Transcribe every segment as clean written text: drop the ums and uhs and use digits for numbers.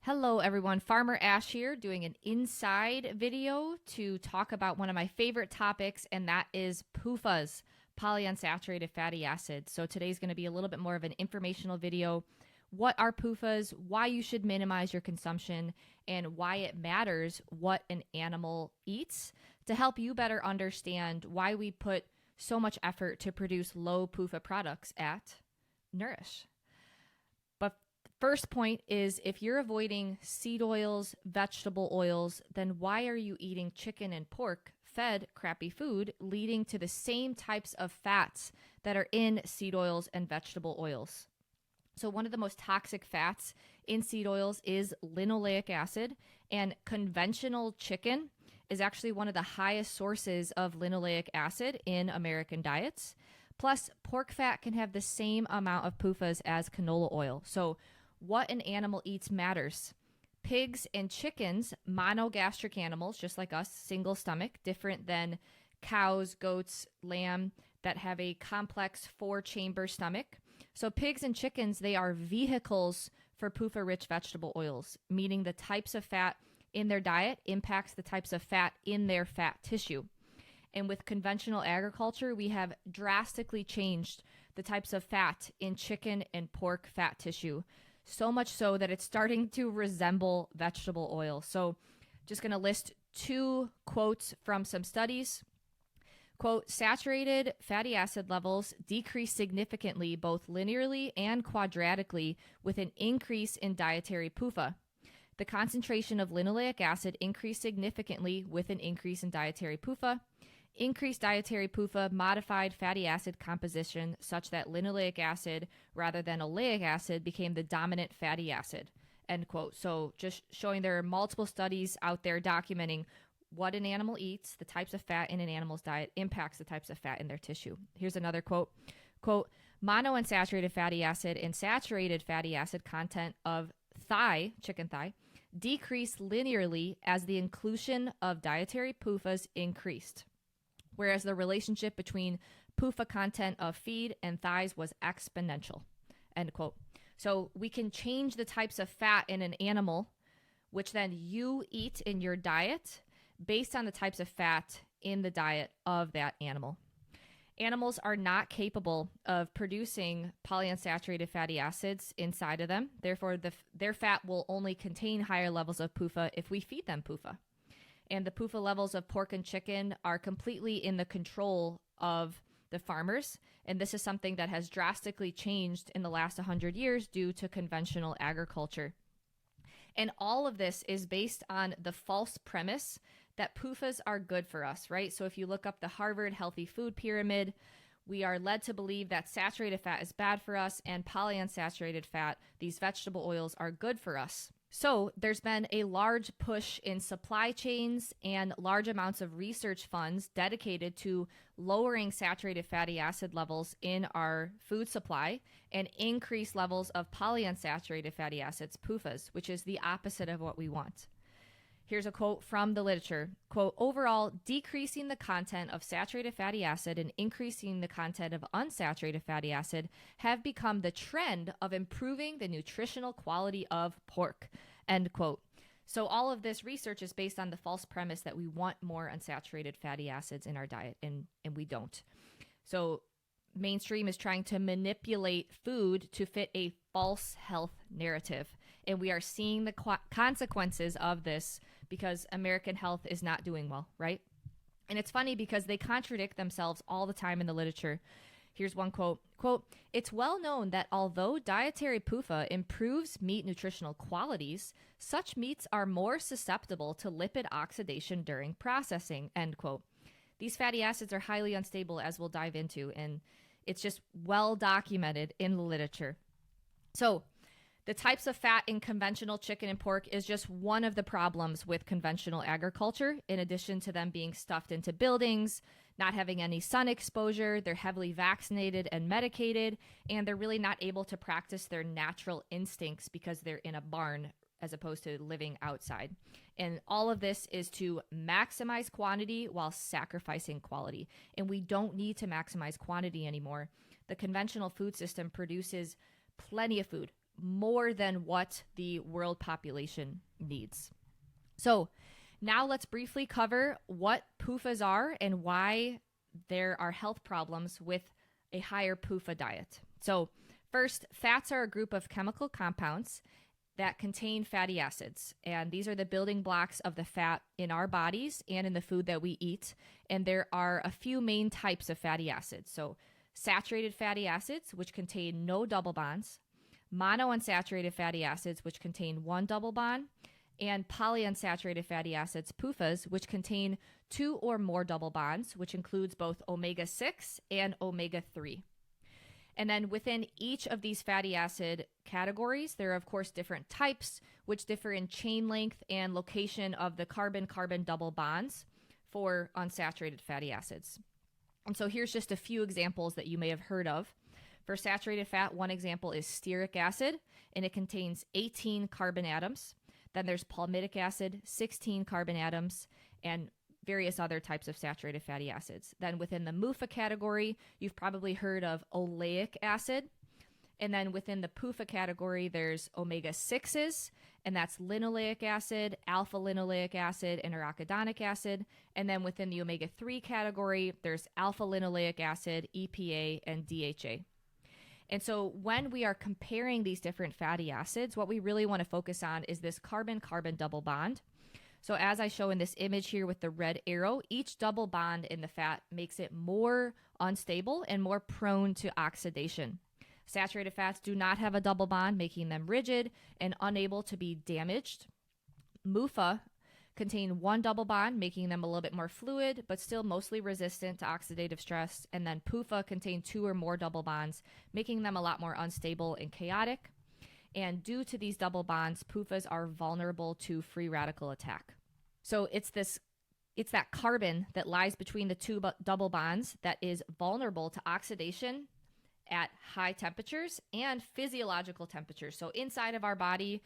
Hello everyone, Farmer Ash here doing an inside video to talk about one of my favorite topics, and that is PUFAs, polyunsaturated fatty acids. So today's going to be a little bit more of an informational video. What are PUFAs, why you should minimize your consumption, and why it matters what an animal eats to help you better understand why we put so much effort to produce low PUFA products at Nourish. But first point is, if you're avoiding seed oils, vegetable oils, then why are you eating chicken and pork fed crappy food, leading to the same types of fats that are in seed oils and vegetable oils? So one of the most toxic fats in seed oils is linoleic acid, and conventional chicken is actually one of the highest sources of linoleic acid in American diets. Plus, pork fat can have the same amount of PUFAs as canola oil. So what an animal eats matters. Pigs and chickens, monogastric animals, just like us, single stomach, different than cows, goats, lamb that have a complex 4-chamber stomach. So pigs and chickens, they are vehicles for PUFA-rich vegetable oils, meaning the types of fat in their diet impacts the types of fat in their fat tissue. And with conventional agriculture, we have drastically changed the types of fat in chicken and pork fat tissue. So much so that it's starting to resemble vegetable oil. So just going to list 2 quotes from some studies. Quote, saturated fatty acid levels decrease significantly both linearly and quadratically with an increase in dietary PUFA. The concentration of linoleic acid increased significantly with an increase in dietary PUFA. Increased dietary PUFA modified fatty acid composition such that linoleic acid rather than oleic acid became the dominant fatty acid, end quote. So just showing there are multiple studies out there documenting what an animal eats, the types of fat in an animal's diet impacts the types of fat in their tissue. Here's another quote. Quote, monounsaturated fatty acid and saturated fatty acid content of thigh, chicken thigh, decreased linearly as the inclusion of dietary PUFAs increased, whereas the relationship between PUFA content of feed and thighs was exponential, end quote. So we can change the types of fat in an animal, which then you eat in your diet, based on the types of fat in the diet of that animal. Animals are not capable of producing polyunsaturated fatty acids inside of them. Therefore, their fat will only contain higher levels of PUFA if we feed them PUFA. And the PUFA levels of pork and chicken are completely in the control of the farmers. And this is something that has drastically changed in the last 100 years due to conventional agriculture. And all of this is based on the false premise that PUFAs are good for us, right? So if you look up the Harvard Healthy Food Pyramid, we are led to believe that saturated fat is bad for us and polyunsaturated fat, these vegetable oils, are good for us. So there's been a large push in supply chains and large amounts of research funds dedicated to lowering saturated fatty acid levels in our food supply and increase levels of polyunsaturated fatty acids, PUFAs, which is the opposite of what we want. Here's a quote from the literature. Quote, overall, decreasing the content of saturated fatty acid and increasing the content of unsaturated fatty acid have become the trend of improving the nutritional quality of pork, end quote. So all of this research is based on the false premise that we want more unsaturated fatty acids in our diet, and we don't. So mainstream is trying to manipulate food to fit a false health narrative. And we are seeing the consequences of this because American health is not doing well, right? And it's funny because they contradict themselves all the time in the literature. Here's one quote. Quote, it's well known that although dietary PUFA improves meat nutritional qualities, such meats are more susceptible to lipid oxidation during processing, end quote. These fatty acids are highly unstable, as we'll dive into, and it's just well documented in the literature. So the types of fat in conventional chicken and pork is just one of the problems with conventional agriculture. In addition to them being stuffed into buildings, not having any sun exposure, they're heavily vaccinated and medicated, and they're really not able to practice their natural instincts because they're in a barn as opposed to living outside. And all of this is to maximize quantity while sacrificing quality. And we don't need to maximize quantity anymore. The conventional food system produces plenty of food, more than what the world population needs. So now let's briefly cover what PUFAs are and why there are health problems with a higher PUFA diet. So first, fats are a group of chemical compounds that contain fatty acids. And these are the building blocks of the fat in our bodies and in the food that we eat. And there are a few main types of fatty acids. So saturated fatty acids, which contain no double bonds, monounsaturated fatty acids, which contain one double bond, and polyunsaturated fatty acids, PUFAs, which contain two or more double bonds, which includes both omega-6 and omega-3. And then within each of these fatty acid categories, there are, of course, different types, which differ in chain length and location of the carbon-carbon double bonds for unsaturated fatty acids. And so here's just a few examples that you may have heard of. For saturated fat, one example is stearic acid, and it contains 18 carbon atoms. Then there's palmitic acid, 16 carbon atoms, and various other types of saturated fatty acids. Then within the MUFA category, you've probably heard of oleic acid. And then within the PUFA category, there's omega-6s, and that's linoleic acid, alpha-linoleic acid, and arachidonic acid. And then within the omega-3 category, there's alpha-linoleic acid, EPA, and DHA. And so when we are comparing these different fatty acids, what we really want to focus on is this carbon-carbon double bond. So as I show in this image here with the red arrow, each double bond in the fat makes it more unstable and more prone to oxidation. Saturated fats do not have a double bond, making them rigid and unable to be damaged. MUFA contain one double bond, making them a little bit more fluid, but still mostly resistant to oxidative stress. And then PUFA contain two or more double bonds, making them a lot more unstable and chaotic. And due to these double bonds, PUFAs are vulnerable to free radical attack. So it's that carbon that lies between the two double bonds that is vulnerable to oxidation at high temperatures and physiological temperatures. So inside of our body,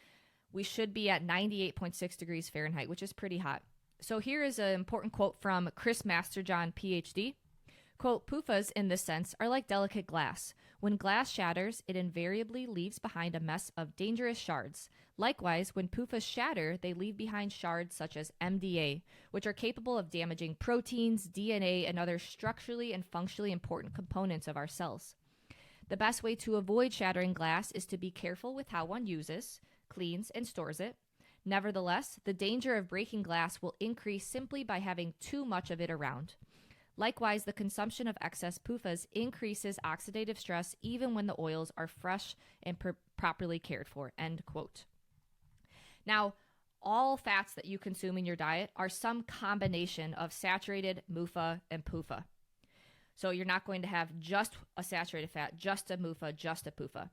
we should be at 98.6 degrees Fahrenheit, which is pretty hot. So here is an important quote from Chris Masterjohn, PhD. Quote, PUFAs in this sense are like delicate glass. When glass shatters, it invariably leaves behind a mess of dangerous shards. Likewise, when PUFAs shatter, they leave behind shards such as MDA, which are capable of damaging proteins, DNA, and other structurally and functionally important components of our cells. The best way to avoid shattering glass is to be careful with how one uses, cleans, and stores it. Nevertheless, the danger of breaking glass will increase simply by having too much of it around. Likewise, the consumption of excess PUFAs increases oxidative stress even when the oils are fresh and properly cared for, end quote. Now, all fats that you consume in your diet are some combination of saturated, MUFA, and PUFA. So you're not going to have just a saturated fat, just a MUFA, just a PUFA.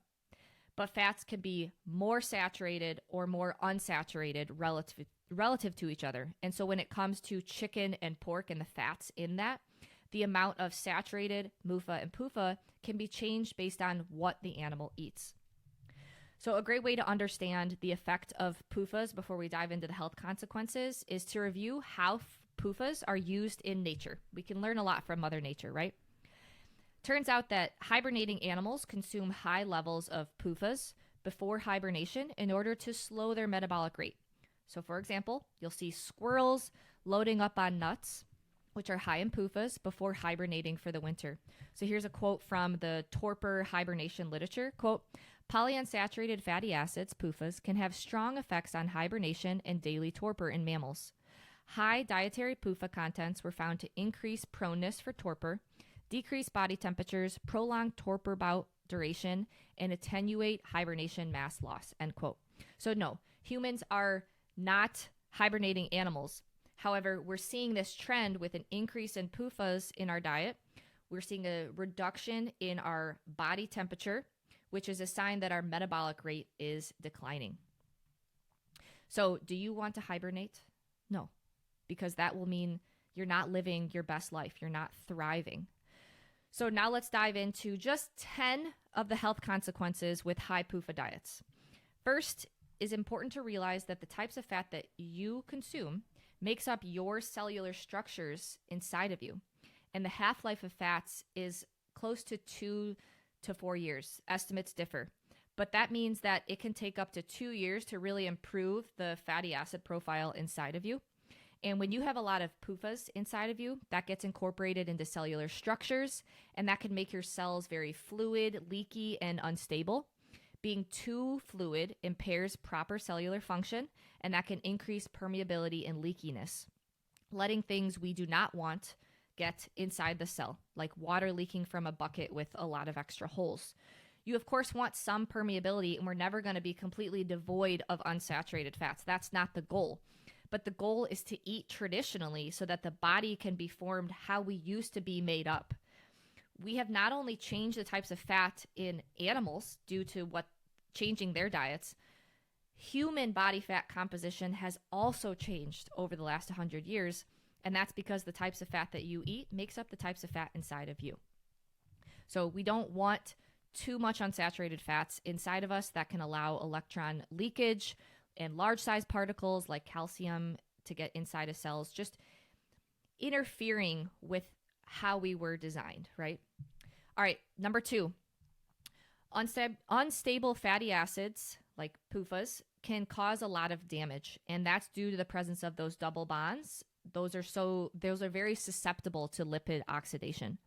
But fats can be more saturated or more unsaturated relative to each other. And so when it comes to chicken and pork and the fats in that, the amount of saturated MUFA and PUFA can be changed based on what the animal eats. So a great way to understand the effect of PUFAs before we dive into the health consequences is to review how PUFAs are used in nature. We can learn a lot from Mother Nature, right? Turns out that hibernating animals consume high levels of PUFAs before hibernation in order to slow their metabolic rate. So for example, you'll see squirrels loading up on nuts, which are high in PUFAs, before hibernating for the winter. So here's a quote from the torpor hibernation literature. Quote, polyunsaturated fatty acids, PUFAs, can have strong effects on hibernation and daily torpor in mammals. High dietary PUFA contents were found to increase proneness for torpor, decrease body temperatures, prolong torpor bout duration, and attenuate hibernation mass loss, end quote. So no, humans are not hibernating animals. However, we're seeing this trend with an increase in PUFAs in our diet. We're seeing a reduction in our body temperature, which is a sign that our metabolic rate is declining. So do you want to hibernate? No, because that will mean you're not living your best life. You're not thriving. So now let's dive into just 10 of the health consequences with high PUFA diets. First, it's important to realize that the types of fat that you consume makes up your cellular structures inside of you. And the half-life of fats is close to 2 to 4 years. Estimates differ. but that means that it can take up to 2 years to really improve the fatty acid profile inside of you. And when you have a lot of PUFAs inside of you, that gets incorporated into cellular structures, and that can make your cells very fluid, leaky, and unstable. Being too fluid impairs proper cellular function, and that can increase permeability and leakiness, letting things we do not want get inside the cell, like water leaking from a bucket with a lot of extra holes. You, of course, want some permeability, and we're never going to be completely devoid of unsaturated fats. That's not the goal. But the goal is to eat traditionally so that the body can be formed how we used to be made up. We have not only changed the types of fat in animals due to what changing their diets, human body fat composition has also changed over the last 100 years, and that's because the types of fat that you eat makes up the types of fat inside of you. So we don't want too much unsaturated fats inside of us that can allow electron leakage and large size particles like calcium to get inside of cells, just interfering with how we were designed, right? All right, number 2, unstable fatty acids like PUFAs can cause a lot of damage, and that's due to the presence of those double bonds. Those are very susceptible to lipid oxidation.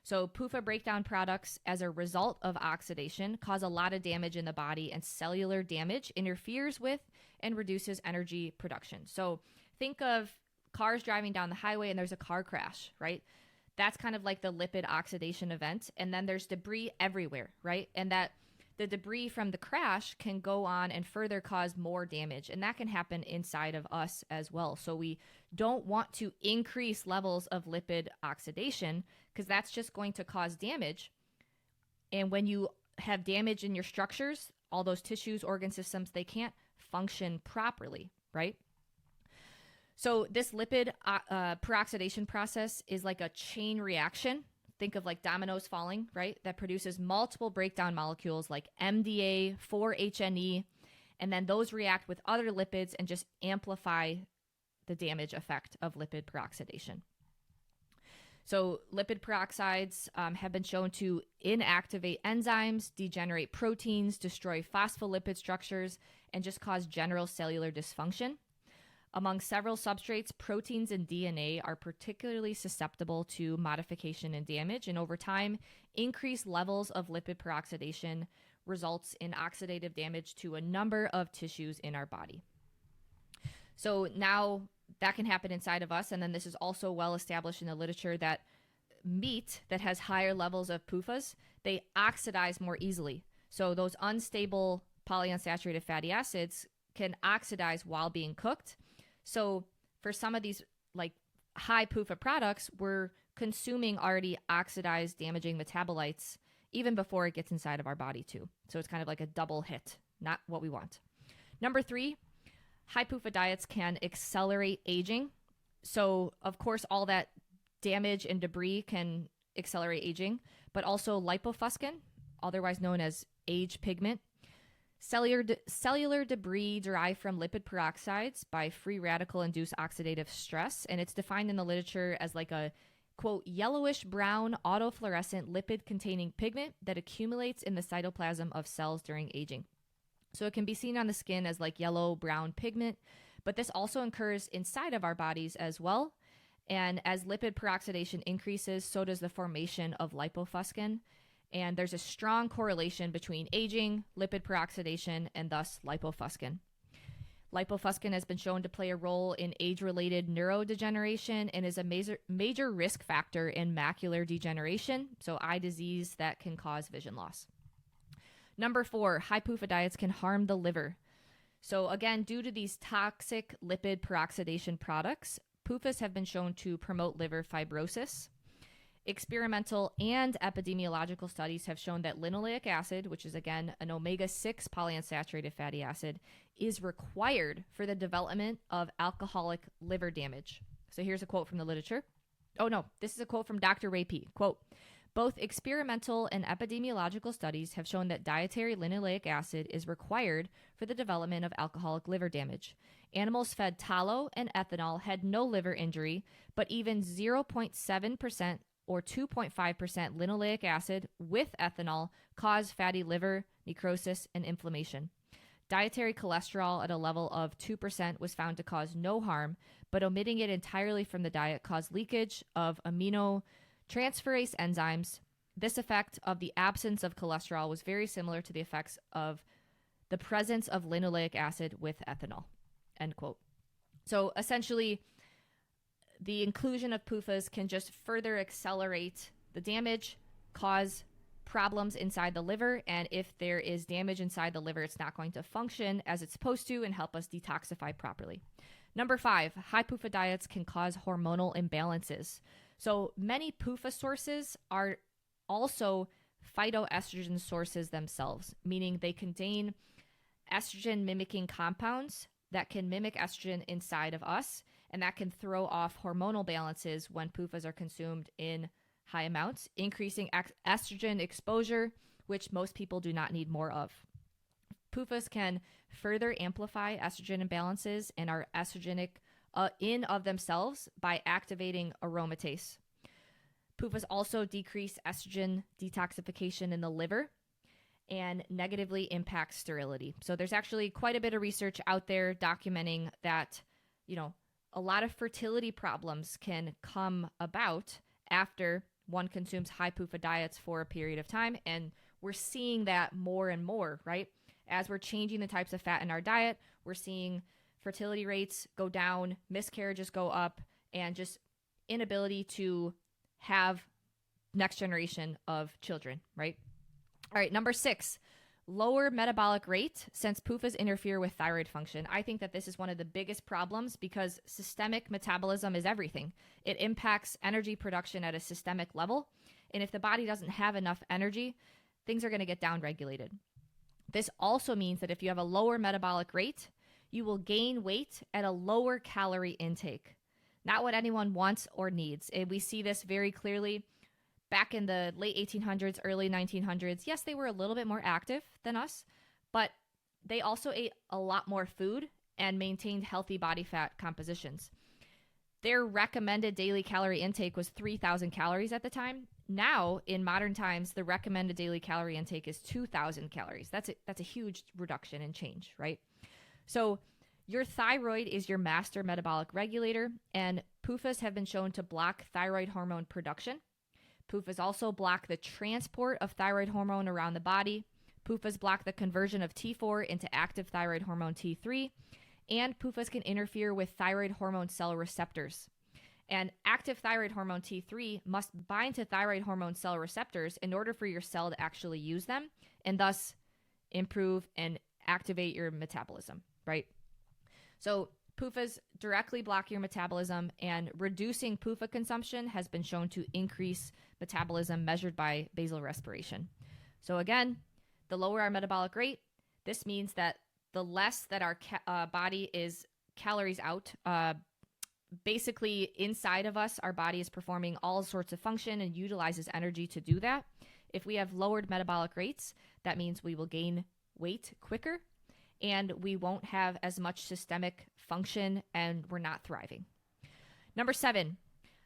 So PUFA breakdown products, as a result of oxidation, cause a lot of damage in the body, and cellular damage interferes with and reduces energy production. So think of cars driving down the highway and there's a car crash, right? That's kind of like the lipid oxidation event. And then there's debris everywhere, right? And that the debris from the crash can go on and further cause more damage. And that can happen inside of us as well. So we don't want to increase levels of lipid oxidation because that's just going to cause damage. And when you have damage in your structures, all those tissues, organ systems, they can't function properly, right? So this lipid peroxidation process is like a chain reaction. Think of like dominoes falling, right? That produces multiple breakdown molecules like MDA, 4-HNE, and then those react with other lipids and just amplify the damage effect of lipid peroxidation. So lipid peroxides have been shown to inactivate enzymes, degenerate proteins, destroy phospholipid structures, and just cause general cellular dysfunction. Among several substrates, proteins and DNA are particularly susceptible to modification and damage, and over time, increased levels of lipid peroxidation results in oxidative damage to a number of tissues in our body. So now that can happen inside of us, and then this is also well established in the literature that meat that has higher levels of PUFAs, they oxidize more easily. So those unstable polyunsaturated fatty acids can oxidize while being cooked. So for some of these like high PUFA products, we're consuming already oxidized, damaging metabolites even before it gets inside of our body too. So it's kind of like a double hit, not what we want. Number 3, high PUFA diets can accelerate aging. So of course, all that damage and debris can accelerate aging, but also lipofuscin, otherwise known as age pigment. Cellular debris derived from lipid peroxides by free radical-induced oxidative stress, and it's defined in the literature as like a, quote, yellowish-brown autofluorescent lipid-containing pigment that accumulates in the cytoplasm of cells during aging. So it can be seen on the skin as like yellow-brown pigment, but this also occurs inside of our bodies as well. And as lipid peroxidation increases, so does the formation of lipofuscin. And there's a strong correlation between aging, lipid peroxidation, and thus lipofuscin. Lipofuscin has been shown to play a role in age-related neurodegeneration and is a major risk factor in macular degeneration, so eye disease that can cause vision loss. Number 4, high PUFA diets can harm the liver. So again, due to these toxic lipid peroxidation products, PUFAs have been shown to promote liver fibrosis. Experimental and epidemiological studies have shown that linoleic acid, which is again an omega-6 polyunsaturated fatty acid, is required for the development of alcoholic liver damage. So here's a quote from the literature. Oh no, this is a quote from Dr. Ray P. Quote, both experimental and epidemiological studies have shown that dietary linoleic acid is required for the development of alcoholic liver damage. Animals fed tallow and ethanol had no liver injury, but even 0.7% or 2.5% linoleic acid with ethanol cause fatty liver, necrosis, and inflammation. Dietary cholesterol at a level of 2% was found to cause no harm, but omitting it entirely from the diet caused leakage of aminotransferase enzymes. This effect of the absence of cholesterol was very similar to the effects of the presence of linoleic acid with ethanol, end quote. So essentially, the inclusion of PUFAs can just further accelerate the damage, cause problems inside the liver, and if there is damage inside the liver, it's not going to function as it's supposed to and help us detoxify properly. Number 5, high PUFA diets can cause hormonal imbalances. So many PUFA sources are also phytoestrogen sources themselves, meaning they contain estrogen mimicking compounds that can mimic estrogen inside of us, and that can throw off hormonal balances when PUFAs are consumed in high amounts, increasing estrogen exposure, which most people do not need more of. PUFAs can further amplify estrogen imbalances and are estrogenic in of themselves by activating aromatase. PUFAs also decrease estrogen detoxification in the liver and negatively impact sterility. So there's actually quite a bit of research out there documenting that, a lot of fertility problems can come about after one consumes high PUFA diets for a period of time. And we're seeing that more and more, right? As we're changing the types of fat in our diet, we're seeing fertility rates go down, miscarriages go up, and just inability to have next generation of children, right? All right, number 6, lower metabolic rate since PUFAs interfere with thyroid function. I think that this is one of the biggest problems because systemic metabolism is everything. It impacts energy production at a systemic level. And if the body doesn't have enough energy, things are going to get downregulated. This also means that if you have a lower metabolic rate, you will gain weight at a lower calorie intake. Not what anyone wants or needs. And we see this very clearly back in the late 1800s, early 1900s. Yes, they were a little bit more active than us, but they also ate a lot more food and maintained healthy body fat compositions. Their recommended daily calorie intake was 3,000 calories at the time. Now, in modern times, the recommended daily calorie intake is 2,000 calories. That's a huge reduction in change, right? So your thyroid is your master metabolic regulator, and PUFAs have been shown to block thyroid hormone production. PUFAs also block the transport of thyroid hormone around the body. PUFAs block the conversion of T4 into active thyroid hormone T3. And PUFAs can interfere with thyroid hormone cell receptors. And active thyroid hormone T3 must bind to thyroid hormone cell receptors in order for your cell to actually use them and thus improve and activate your metabolism, right? So PUFAs directly block your metabolism, and reducing PUFA consumption has been shown to increase metabolism measured by basal respiration. So again, the lower our metabolic rate, this means that the less that our body is calories out, basically inside of us, our body is performing all sorts of function and utilizes energy to do that. If we have lowered metabolic rates, that means we will gain weight quicker and we won't have as much systemic function and we're not thriving. Number 7,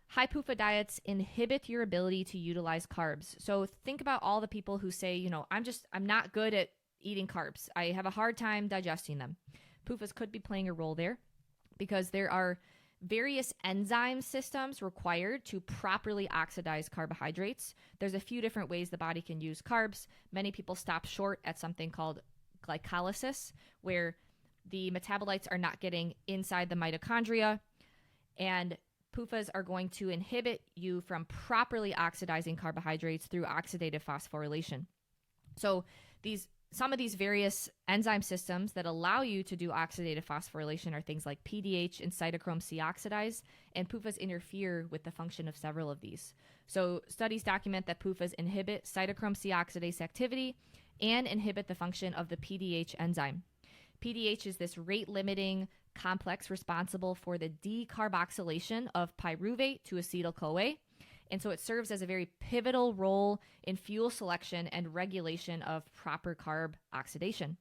high PUFA diets inhibit your ability to utilize carbs. So think about all the people who say, I'm not good at eating carbs. I have a hard time digesting them. PUFAs could be playing a role there because there are various enzyme systems required to properly oxidize carbohydrates. There's a few different ways the body can use carbs. Many people stop short at something called glycolysis, where the metabolites are not getting inside the mitochondria, and PUFAs are going to inhibit you from properly oxidizing carbohydrates through oxidative phosphorylation. So some of these various enzyme systems that allow you to do oxidative phosphorylation are things like PDH and cytochrome C oxidase, and PUFAs interfere with the function of several of these. So studies document that PUFAs inhibit cytochrome C oxidase activity and inhibit the function of the PDH enzyme. PDH is this rate-limiting complex responsible for the decarboxylation of pyruvate to acetyl-CoA. And so it serves as a very pivotal role in fuel selection and regulation of proper carb oxidation.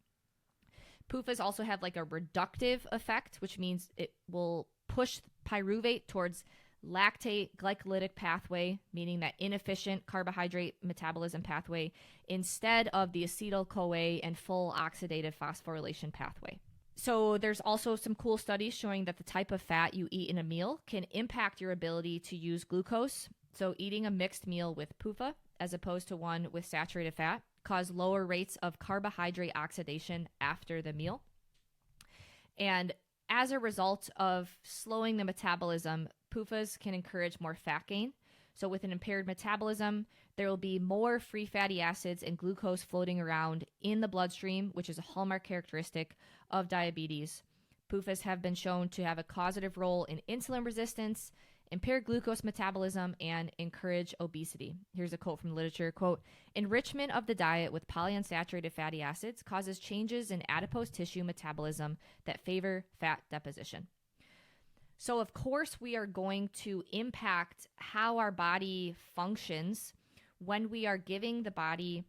PUFAs also have like a reductive effect, which means it will push pyruvate towards lactate glycolytic pathway, meaning that inefficient carbohydrate metabolism pathway, instead of the acetyl-CoA and full oxidative phosphorylation pathway. So there's also some cool studies showing that the type of fat you eat in a meal can impact your ability to use glucose. So eating a mixed meal with PUFA as opposed to one with saturated fat cause lower rates of carbohydrate oxidation after the meal. And as a result of slowing the metabolism, PUFAs can encourage more fat gain. So with an impaired metabolism, there will be more free fatty acids and glucose floating around in the bloodstream, which is a hallmark characteristic of diabetes. PUFAs have been shown to have a causative role in insulin resistance, impaired glucose metabolism, and encourage obesity. Here's a quote from the literature, quote, enrichment of the diet with polyunsaturated fatty acids causes changes in adipose tissue metabolism that favor fat deposition. So of course we are going to impact how our body functions when we are giving the body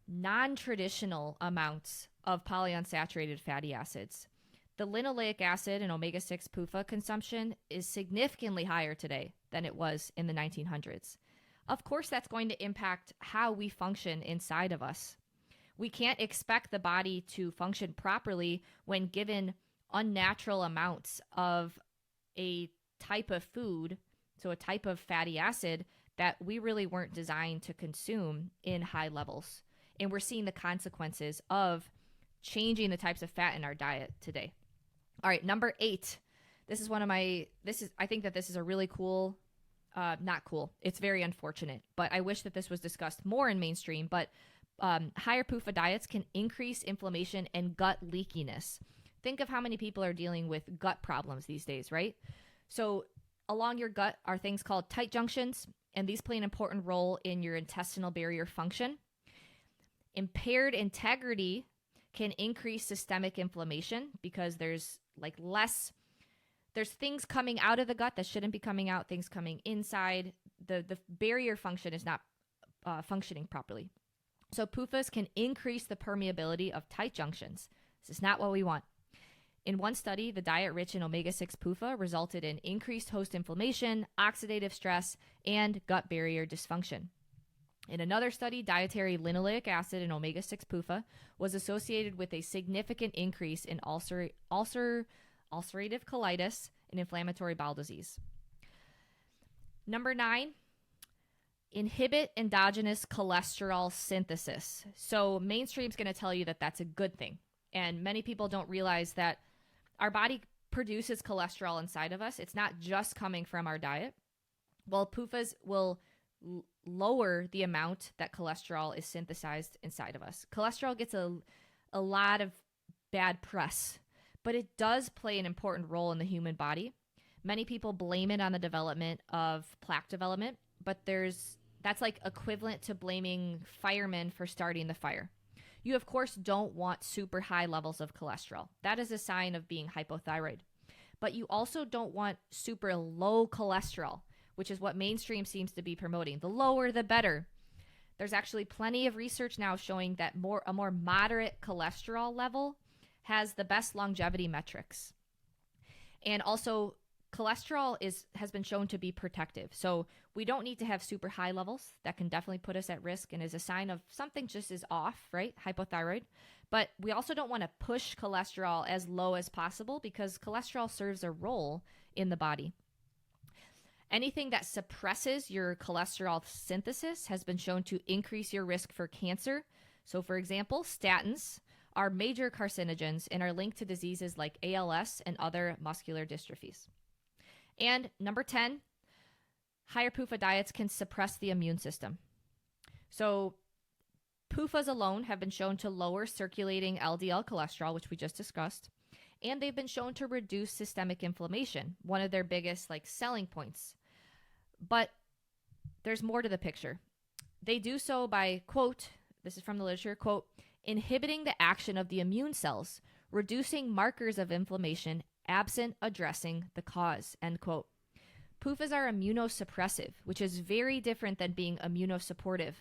non-traditional amounts of polyunsaturated fatty acids. The linoleic acid and omega-6 PUFA consumption is significantly higher today than it was in the 1900s. Of course, that's going to impact how we function inside of us. We can't expect the body to function properly when given unnatural amounts of a type of food, so a type of fatty acid that we really weren't designed to consume in high levels. And we're seeing the consequences of changing the types of fat in our diet today. All right, number 8. I think that this is a really cool, not cool. It's very unfortunate, but I wish that this was discussed more in mainstream. But higher PUFA diets can increase inflammation and gut leakiness. Think of how many people are dealing with gut problems these days, right? So along your gut are things called tight junctions, and these play an important role in your intestinal barrier function. Impaired integrity can increase systemic inflammation because there's things coming out of the gut that shouldn't be coming out, things coming inside. The barrier function is not functioning properly. So PUFAs can increase the permeability of tight junctions. This is not what we want. In one study, the diet rich in omega-6 PUFA resulted in increased host inflammation, oxidative stress, and gut barrier dysfunction. In another study, dietary linoleic acid and omega-6 PUFA was associated with a significant increase in ulcerative colitis and inflammatory bowel disease. Number 9, inhibit endogenous cholesterol synthesis. So mainstream's going to tell you that that's a good thing. And many people don't realize that our body produces cholesterol inside of us. It's not just coming from our diet. Well, PUFAs will lower the amount that cholesterol is synthesized inside of us. Cholesterol gets a lot of bad press, but it does play an important role in the human body. Many people blame it on the development of plaque development, but that's like equivalent to blaming firemen for starting the fire. You, of course, don't want super high levels of cholesterol. That is a sign of being hypothyroid. But you also don't want super low cholesterol, which is what mainstream seems to be promoting. The lower, the better. There's actually plenty of research now showing that a more moderate cholesterol level has the best longevity metrics. And also, cholesterol has been shown to be protective. So we don't need to have super high levels. That can definitely put us at risk and is a sign of something just is off, right? Hypothyroid. But we also don't want to push cholesterol as low as possible because cholesterol serves a role in the body. Anything that suppresses your cholesterol synthesis has been shown to increase your risk for cancer. So for example, statins are major carcinogens and are linked to diseases like ALS and other muscular dystrophies. And number 10, higher PUFA diets can suppress the immune system. So PUFAs alone have been shown to lower circulating LDL cholesterol, which we just discussed, and they've been shown to reduce systemic inflammation, one of their biggest selling points. But there's more to the picture. They do so by, quote, this is from the literature, quote, inhibiting the action of the immune cells, reducing markers of inflammation absent addressing the cause, end quote. PUFAs are immunosuppressive, which is very different than being immunosupportive.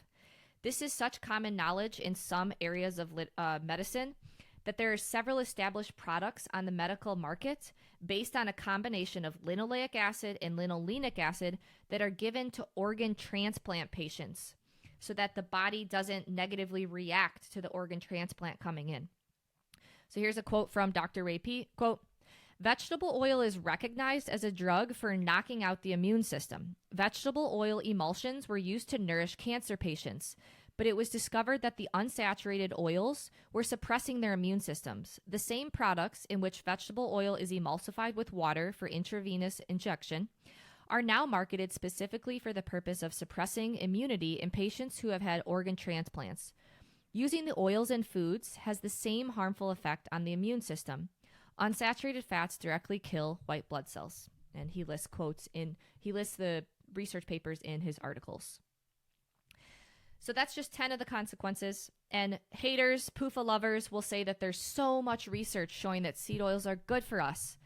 This is such common knowledge in some areas of medicine that there are several established products on the medical market based on a combination of linoleic acid and linolenic acid that are given to organ transplant patients so that the body doesn't negatively react to the organ transplant coming in. So here's a quote from Dr. Ray P. Quote, "Vegetable oil is recognized as a drug for knocking out the immune system. Vegetable oil emulsions were used to nourish cancer patients, but it was discovered that the unsaturated oils were suppressing their immune systems. The same products in which vegetable oil is emulsified with water for intravenous injection are now marketed specifically for the purpose of suppressing immunity in patients who have had organ transplants. Using the oils in foods has the same harmful effect on the immune system. Unsaturated fats directly kill white blood cells." And he lists the research papers in his articles. So that's just 10 of the consequences. And haters, PUFA lovers will say that there's so much research showing that seed oils are good for us.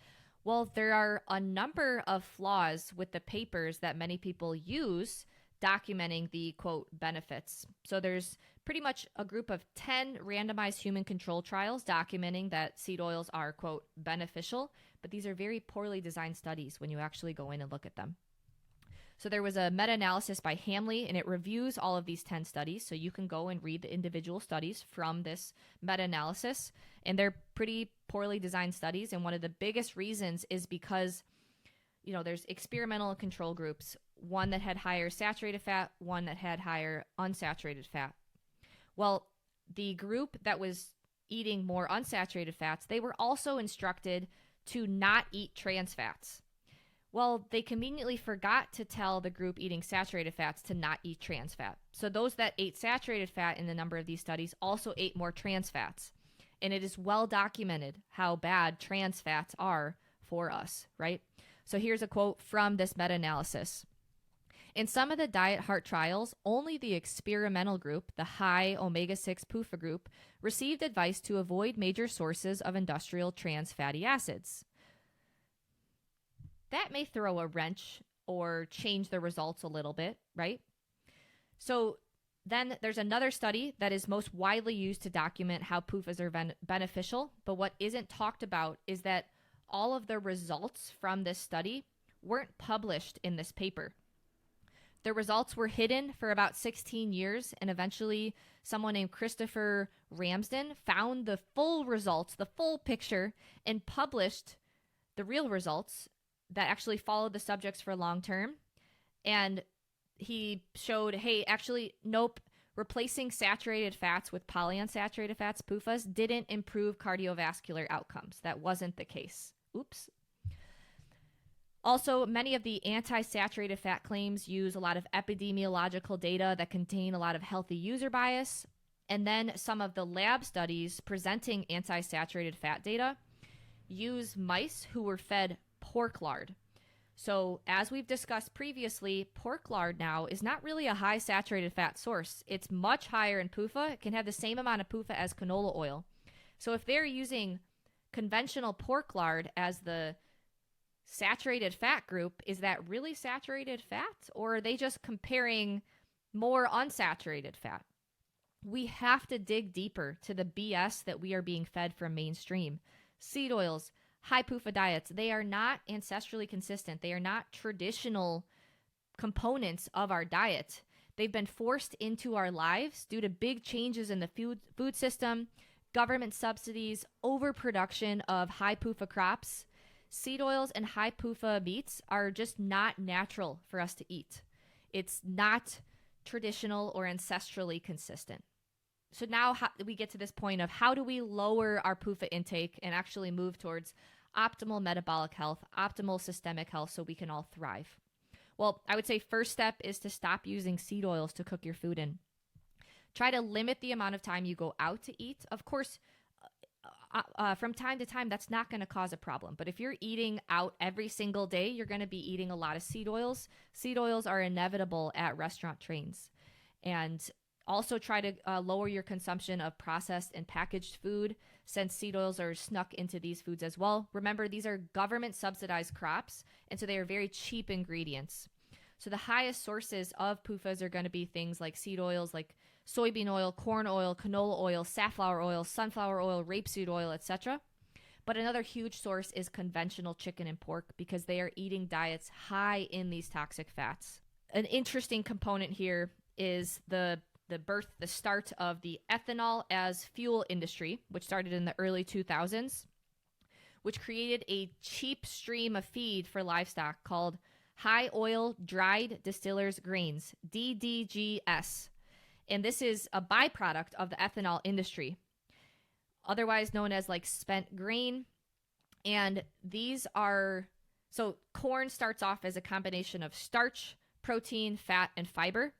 Well, there are a number of flaws with the papers that many people use documenting the, quote, benefits. So there's pretty much a group of 10 randomized human control trials documenting that seed oils are, quote, beneficial, but these are very poorly designed studies when you actually go in and look at them. So there was a meta-analysis by Hamley, and it reviews all of these 10 studies. So you can go and read the individual studies from this meta-analysis, and they're pretty poorly designed studies. And one of the biggest reasons is because, there's experimental and control groups, one that had higher saturated fat, one that had higher unsaturated fat. Well, the group that was eating more unsaturated fats, they were also instructed to not eat trans fats. Well, they conveniently forgot to tell the group eating saturated fats to not eat trans fat. So those that ate saturated fat in a number of these studies also ate more trans fats. And it is well documented how bad trans fats are for us, right? So here's a quote from this meta-analysis. "In some of the diet heart trials, only the experimental group, the high omega-6 PUFA group, received advice to avoid major sources of industrial trans fatty acids." That may throw a wrench or change the results a little bit, right? So then there's another study that is most widely used to document how PUFAs are beneficial, but what isn't talked about is that all of the results from this study weren't published in this paper. The results were hidden for about 16 years, and eventually someone named Christopher Ramsden found the full results, the full picture, and published the real results that actually followed the subjects for long term. And he showed, hey, actually, nope, replacing saturated fats with polyunsaturated fats, PUFAs, didn't improve cardiovascular outcomes. That wasn't the case. Oops. Also, many of the anti-saturated fat claims use a lot of epidemiological data that contain a lot of healthy user bias. And then some of the lab studies presenting anti-saturated fat data use mice who were fed pork lard. So as we've discussed previously, pork lard now is not really a high saturated fat source. It's much higher in PUFA. It can have the same amount of PUFA as canola oil. So if they're using conventional pork lard as the saturated fat group, is that really saturated fat, or are they just comparing more unsaturated fat? We have to dig deeper to the BS that we are being fed from mainstream. Seed oils, high PUFA diets, they are not ancestrally consistent. They are not traditional components of our diet. They've been forced into our lives due to big changes in the food system, government subsidies, overproduction of high PUFA crops. Seed oils and high PUFA meats are just not natural for us to eat. It's not traditional or ancestrally consistent. So now we get to this point of how do we lower our PUFA intake and actually move towards optimal metabolic health, optimal systemic health, so we can all thrive? Well, I would say first step is to stop using seed oils to cook your food in. Try to limit the amount of time you go out to eat. Of course, from time to time, that's not going to cause a problem. But if you're eating out every single day, you're going to be eating a lot of seed oils. Seed oils are inevitable at restaurant trains. And also try to lower your consumption of processed and packaged food, since seed oils are snuck into these foods as well. Remember, these are government subsidized crops, and so they are very cheap ingredients. So the highest sources of PUFAs are going to be things like seed oils, like soybean oil, corn oil, canola oil, safflower oil, sunflower oil, rapeseed oil, etc. But another huge source is conventional chicken and pork because they are eating diets high in these toxic fats. An interesting component here is the start of the ethanol as fuel industry, which started in the early 2000s, which created a cheap stream of feed for livestock called high oil dried distillers grains, DDGS. And this is a byproduct of the ethanol industry, otherwise known as like spent grain. And these are, so corn starts off as a combination of starch, protein, fat, and fiber.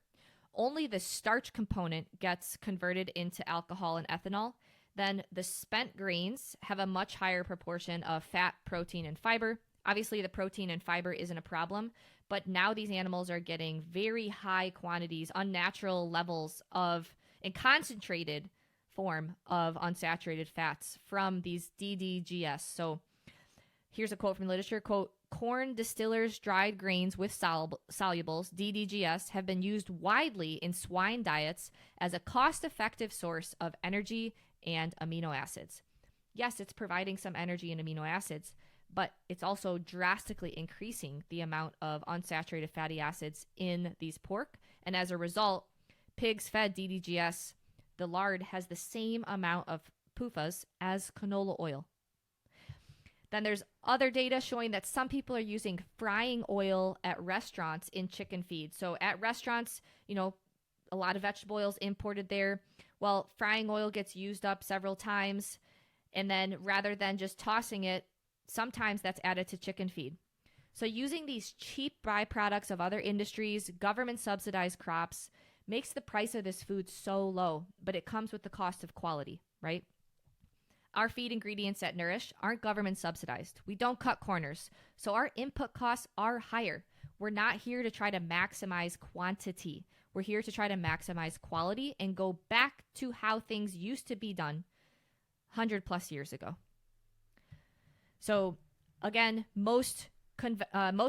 Only the starch component gets converted into alcohol and ethanol. Then the spent grains have a much higher proportion of fat, protein, and fiber. Obviously, the protein and fiber isn't a problem, but now these animals are getting very high quantities, unnatural levels of, and concentrated form of unsaturated fats from these DDGS. So here's a quote from the literature, quote, corn distillers dried grains with solubles, DDGS, have been used widely in swine diets as a cost-effective source of energy and amino acids. Yes, it's providing some energy and amino acids, but it's also drastically increasing the amount of unsaturated fatty acids in these pork. And as a result, pigs fed DDGS, the lard has the same amount of PUFAs as canola oil. Then there's other data showing that some people are using frying oil at restaurants in chicken feed. So at restaurants, a lot of vegetable oils imported there. Well, frying oil gets used up several times. And then rather than just tossing it, sometimes that's added to chicken feed. So using these cheap byproducts of other industries, government subsidized crops, makes the price of this food so low, but it comes with the cost of quality, right? Our feed ingredients at Nourish aren't government subsidized. We don't cut corners, so our input costs are higher. We're not here to try to maximize quantity. We're here to try to maximize quality and go back to how things used to be done 100 plus years ago. So again, most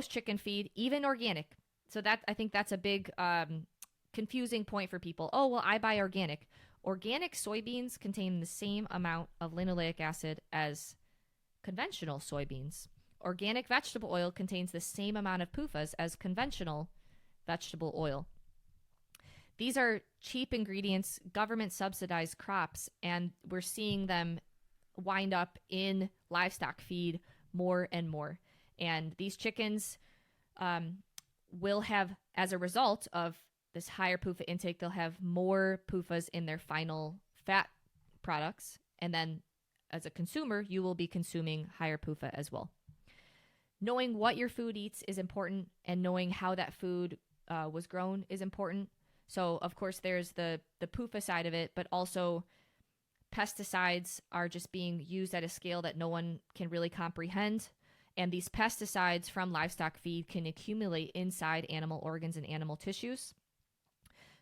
chicken feed, even organic. So that, I think that's a big confusing point for people. Oh, well, I buy organic. Organic soybeans contain the same amount of linoleic acid as conventional soybeans. Organic vegetable oil contains the same amount of PUFAs as conventional vegetable oil. These are cheap ingredients, government subsidized crops, and we're seeing them wind up in livestock feed more and more. And these chickens will have, as a result of this higher PUFA intake, they'll have more PUFAs in their final fat products. And then as a consumer, you will be consuming higher PUFA as well. Knowing what your food eats is important, and knowing how that food was grown is important. So, of course, there's the PUFA side of it, but also pesticides are just being used at a scale that no one can really comprehend. And these pesticides from livestock feed can accumulate inside animal organs and animal tissues.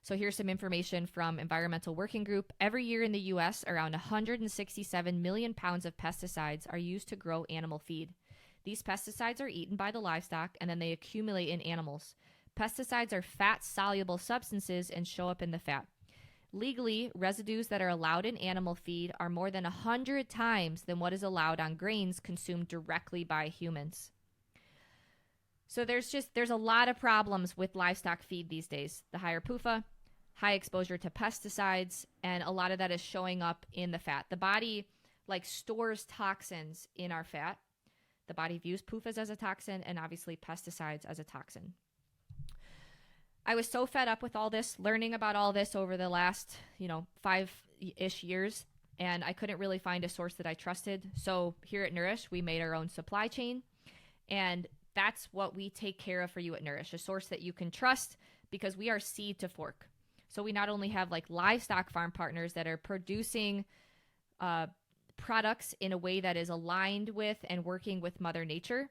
So here's some information from Environmental Working Group. Every year in the U.S., around 167 million pounds of pesticides are used to grow animal feed. These pesticides are eaten by the livestock, and then they accumulate in animals. Pesticides are fat-soluble substances and show up in the fat. Legally, residues that are allowed in animal feed are more than 100 times than what is allowed on grains consumed directly by humans. So there's a lot of problems with livestock feed these days. The higher PUFA, high exposure to pesticides, and a lot of that is showing up in the fat. The body stores toxins in our fat. The body views PUFAs as a toxin, and obviously pesticides as a toxin. I was so fed up with all this, learning about all this over the last, 5-ish years, and I couldn't really find a source that I trusted. So here at Nourish, we made our own supply chain, and that's what we take care of for you at Nourish, a source that you can trust because we are seed to fork. So we not only have livestock farm partners that are producing products in a way that is aligned with and working with Mother Nature,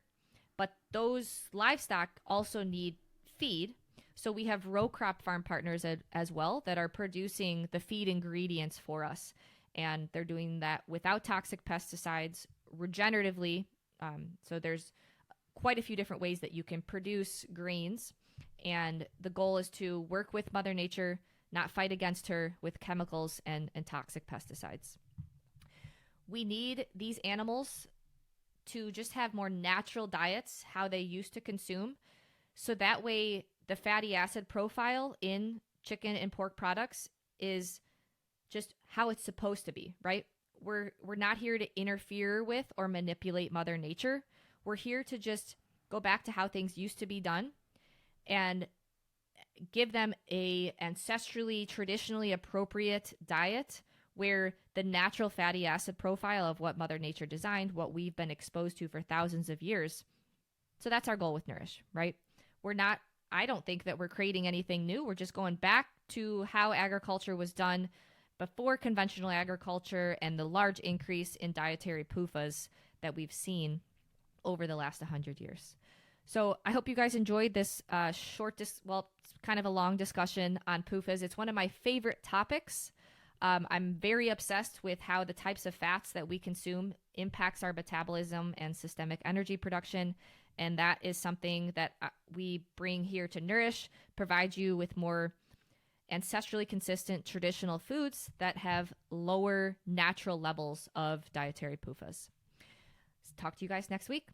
but those livestock also need feed. So we have row crop farm partners as well that are producing the feed ingredients for us. And they're doing that without toxic pesticides, regeneratively. So there's quite a few different ways that you can produce grains. And the goal is to work with Mother Nature, not fight against her with chemicals and toxic pesticides. We need these animals to just have more natural diets, how they used to consume. So that way, the fatty acid profile in chicken and pork products is just how it's supposed to be, right? We're not here to interfere with or manipulate Mother Nature. We're here to just go back to how things used to be done and give them a ancestrally, traditionally appropriate diet where the natural fatty acid profile of what Mother Nature designed, what we've been exposed to for thousands of years. So that's our goal with Nourish, right? I don't think that we're creating anything new. We're just going back to how agriculture was done before conventional agriculture and the large increase in dietary PUFAs that we've seen over the last 100 years. So I hope you guys enjoyed this it's kind of a long discussion on PUFAs. It's one of my favorite topics. I'm very obsessed with how the types of fats that we consume impacts our metabolism and systemic energy production. And that is something that we bring here to Nourish, provide you with more ancestrally consistent traditional foods that have lower natural levels of dietary PUFAs. Talk to you guys next week.